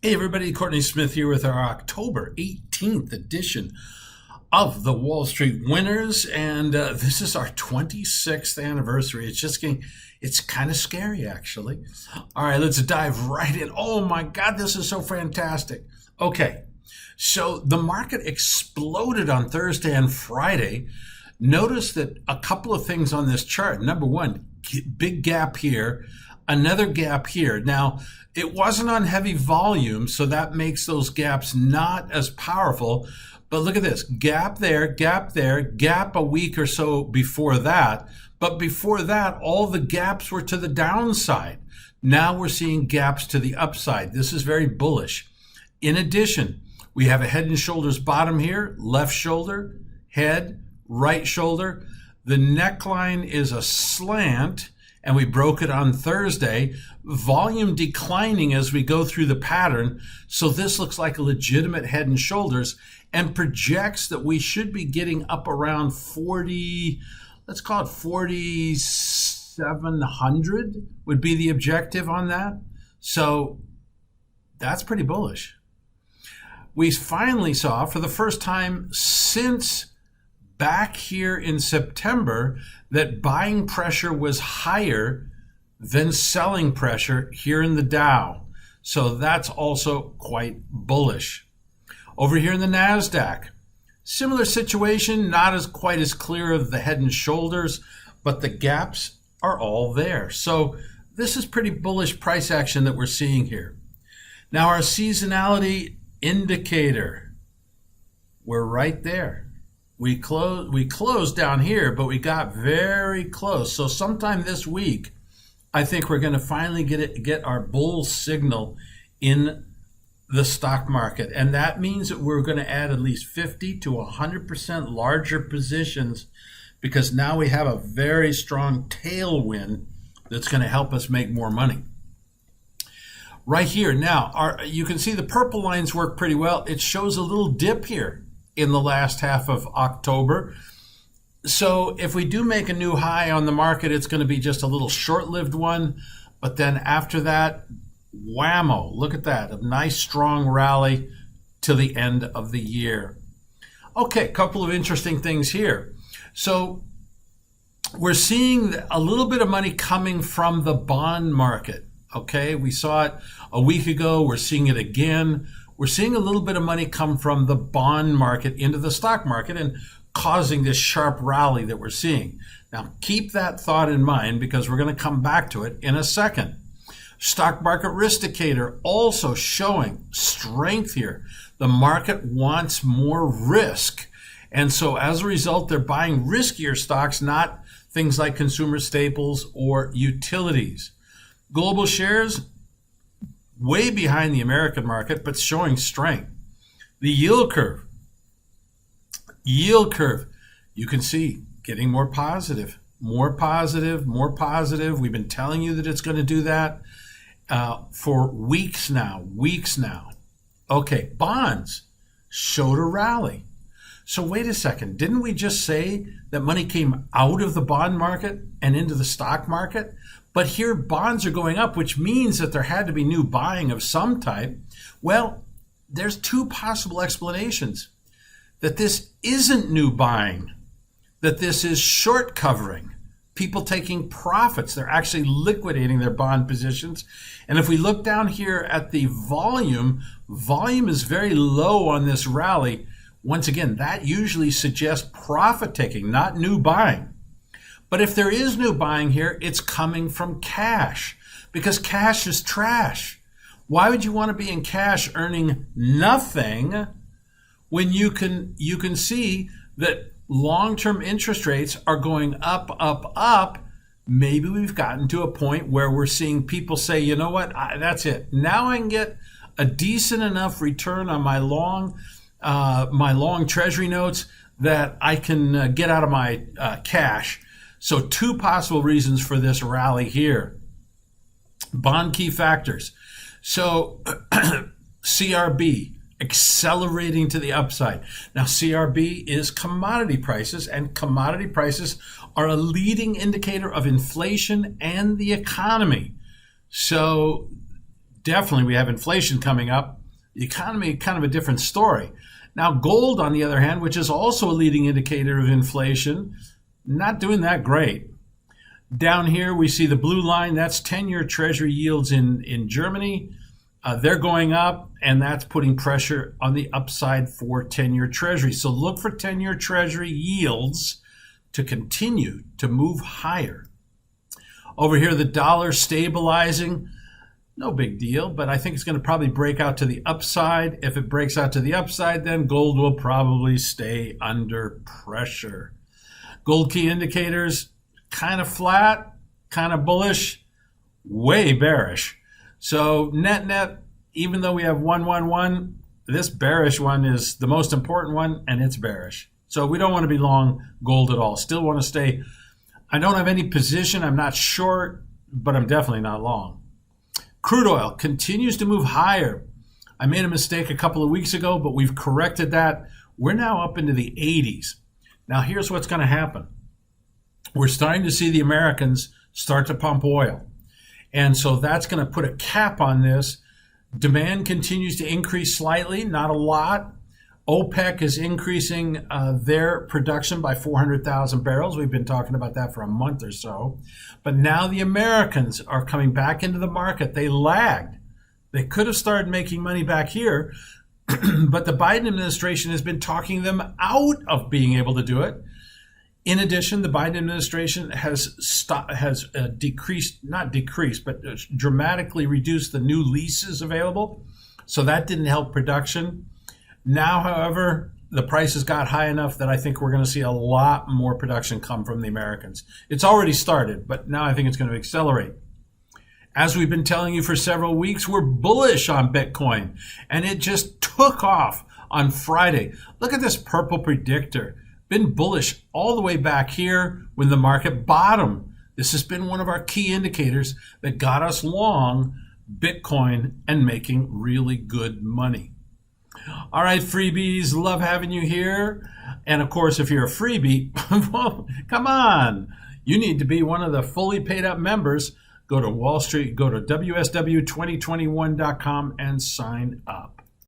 Hey everybody, Courtney Smith here with our October 18th edition of the Wall Street Winners, and this is our 26th anniversary. It's kind of scary actually. All right, let's dive right in. Oh my God, this is so fantastic. Okay, so the market exploded on Thursday and Friday. Notice that a couple of things on this chart. Number one, big gap here, another gap here. Now, it wasn't on heavy volume, so that makes those gaps not as powerful. But look at this, gap there, gap a week or so before that. But before that, all the gaps were to the downside. Now we're seeing gaps to the upside. This is very bullish. In addition, we have a head and shoulders bottom here, left shoulder, head, right shoulder. The neckline is a slant, and we broke it on Thursday. Volume declining as we go through the pattern. So this looks like a legitimate head and shoulders and projects that we should be getting up around 40, let's call it 4,700 would be the objective on that. So that's pretty bullish. We finally saw for the first time since back here in September that buying pressure was higher than selling pressure here in the Dow. So that's also quite bullish. Over here in the NASDAQ, similar situation, not as quite as clear of the head and shoulders, but the gaps are all there. So this is pretty bullish price action that we're seeing here. Now our seasonality indicator, we're right there. We closed down here, but we got very close. So sometime this week, I think we're going to finally get our bull signal in the stock market. And that means that we're going to add at least 50 to 100% larger positions, because now we have a very strong tailwind that's going to help us make more money. Right here, now, you can see the purple lines work pretty well. It shows a little dip here in the last half of October. So if we do make a new high on the market, it's going to be just a little short-lived one. But then after that, whammo, look at that, a nice strong rally to the end of the year. Okay, a couple of interesting things here. So we're seeing a little bit of money coming from the bond market. Okay, we saw it a week ago. We're seeing it again. We're seeing a little bit of money come from the bond market into the stock market and causing this sharp rally that we're seeing. Now, keep that thought in mind because we're going to come back to it in a second. Stock market RISKDICATOR also showing strength here. The market wants more risk. And so as a result, they're buying riskier stocks, not things like consumer staples or utilities. Global shares, way behind the American market, but showing strength. The yield curve, you can see getting more positive. We've been telling you that it's going to do that for weeks now. Okay, bonds showed a rally. So wait a second, didn't we just say that money came out of the bond market and into the stock market? But here bonds are going up, which means that there had to be new buying of some type. Well, there's two possible explanations. That this isn't new buying, that this is short covering, people taking profits. They're actually liquidating their bond positions. And if we look down here at the volume is very low on this rally. Once again, that usually suggests profit taking, not new buying. But if there is new buying here, it's coming from cash, because cash is trash. Why would you want to be in cash earning nothing when you can see that long-term interest rates are going up? Maybe we've gotten to a point where we're seeing people say, you know what, that's it. Now I can get a decent enough return on my long treasury notes that I can get out of my cash. So two possible reasons for this rally here. Bond key factors. So CRB accelerating to the upside. Now CRB is commodity prices, and commodity prices are a leading indicator of inflation and the economy. So definitely we have inflation coming up. The economy, kind of a different story. Now, gold, on the other hand, which is also a leading indicator of inflation, not doing that great. Down here, we see the blue line. That's 10-year Treasury yields in Germany. They're going up, and that's putting pressure on the upside for 10-year Treasury. So look for 10-year Treasury yields to continue to move higher. Over here, the dollar stabilizing. No big deal, but I think it's going to probably break out to the upside. If it breaks out to the upside, then gold will probably stay under pressure. Gold key indicators, kind of flat, kind of bullish, way bearish. So net, even though we have 111, this bearish one is the most important one, and it's bearish. So we don't want to be long gold at all. Still want to stay. I don't have any position. I'm not short, but I'm definitely not long. Crude oil continues to move higher. I made a mistake a couple of weeks ago, but we've corrected that. We're now up into the 80s. Now here's what's going to happen. We're starting to see the Americans start to pump oil. And so that's going to put a cap on this. Demand continues to increase slightly, not a lot. OPEC is increasing their production by 400,000 barrels. We've been talking about that for a month or so. But now the Americans are coming back into the market. They lagged. They could have started making money back here, but the Biden administration has been talking them out of being able to do it. In addition, the Biden administration has dramatically reduced the new leases available. So that didn't help production. Now, however, the prices got high enough that I think we're going to see a lot more production come from the Americans. It's already started, but now I think it's going to accelerate. As we've been telling you for several weeks, we're bullish on Bitcoin, and it just took off on Friday. Look at this purple predictor. Been bullish all the way back here when the market bottomed. This has been one of our key indicators that got us long Bitcoin and making really good money. All right, freebies, love having you here. And of course, if you're a freebie, well, come on. You need to be one of the fully paid up members. Go to Wall Street, go to WSW2021.com and sign up.